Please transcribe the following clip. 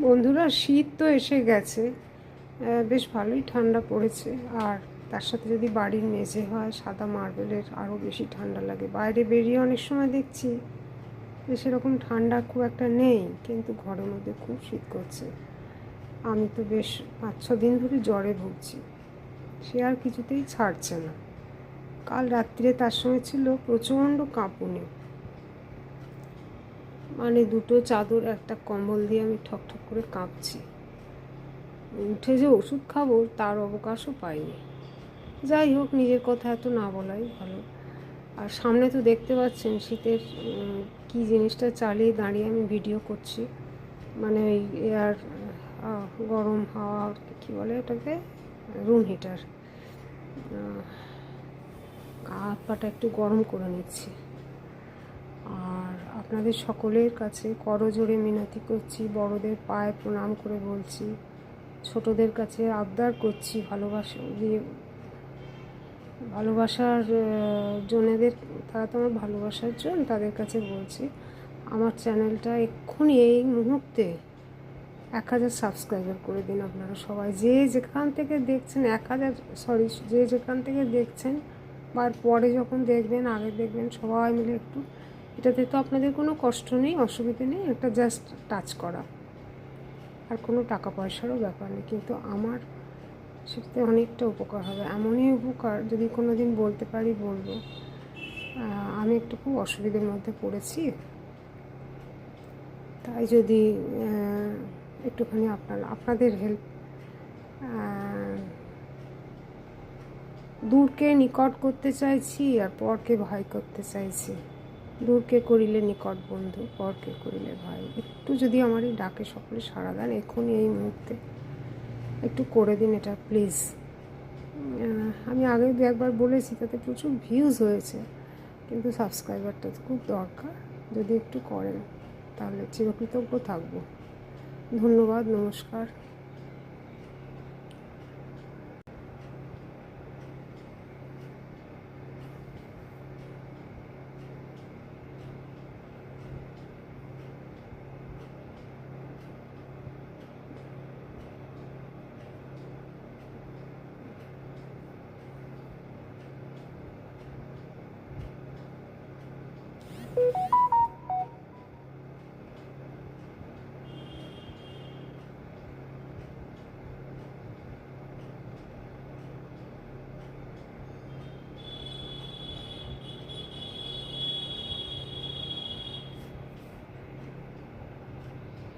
বন্ধুরা, শীত তো এসে গেছে। বেশ ভালোই ঠান্ডা পড়েছে। আর তার সাথে যদি বাড়ির মেঝে হয় সাদা মার্বেলের, আরও বেশি ঠান্ডা লাগে। বাইরে বেরিয়ে অনেক সময় দেখছি যে সেরকম ঠান্ডা খুব একটা নেই, কিন্তু ঘরের মধ্যে খুব শীত করছে। আমি তো বেশ 5-6 দিন ধরে জ্বরে ভুগছি, সে আর কিছুতেই ছাড়ছে না। কাল রাত্রে তার সঙ্গে ছিল প্রচণ্ড কাঁপুনি। মানে দুটো চাদর একটা কম্বল দিয়ে আমি ঠকঠক করে কাঁপছি। উঠে যে ওষুধ খাবো তার অবকাশও পাইনি। যাই হোক, নিজের কথা এত না বলাই ভালো। আর সামনে তো দেখতে পাচ্ছেন শীতের কী জিনিসটা চালিয়ে দাঁড়িয়ে আমি ভিডিও করছি। মানে ওই এয়ার, গরম হাওয়া, কী বলে এটাকে, রুম হিটার। গা হাত পাটা একটু গরম করে নিচ্ছি। আর আপনাদের সকলের কাছে করজোড়ে মিনতি করছি, বড়দের পায়ে প্রণাম করে বলছি, ছোটদের কাছে আবদার করছি, ভালোবাসার জনেদের, তারা তো আমার ভালোবাসার জন, তাদের কাছে বলছি আমার চ্যানেলটা এক্ষুনি এই মুহূর্তে 1000 সাবস্ক্রাইবার করে দিন। আপনারা সবাই যে যেখান থেকে দেখছেন, যে যেখান থেকে দেখছেন বা পরে যখন দেখবেন, আগে দেখবেন, সবাই মিলে একটু, এটাতে তো আপনাদের কোনো কষ্ট নেই, অসুবিধে নেই, একটা জাস্ট টাচ করা, আর কোনো টাকা পয়সারও ব্যাপার নেই, কিন্তু আমার সেটাতে অনেকটা উপকার হবে। এমনই উপকার, যদি কোনো দিন বলতে পারি বলবো। আমি একটু খুব অসুবিধার মধ্যে পড়েছি, তাই যদি একটুখানি আপনাদের হেল্প, দূরকে নিকট করতে চাইছি আর পরকে ভাই করতে চাইছি। দূরকে করিলে নিকট বন্ধু, পরকে করিলে ভাই। একটু যদি আমার এই ডাকে সকলে সাড়া দেন এখনই এই মুহূর্তে, একটু করে দিন এটা প্লিজ। আমি আগে একবার বলেছি, তাতে প্রচুর ভিউজ হয়েছে, কিন্তু সাবস্ক্রাইবারটা খুব দরকার। যদি একটু করেন তাহলে চিরকৃতজ্ঞ থাকবো। ধন্যবাদ, নমস্কার।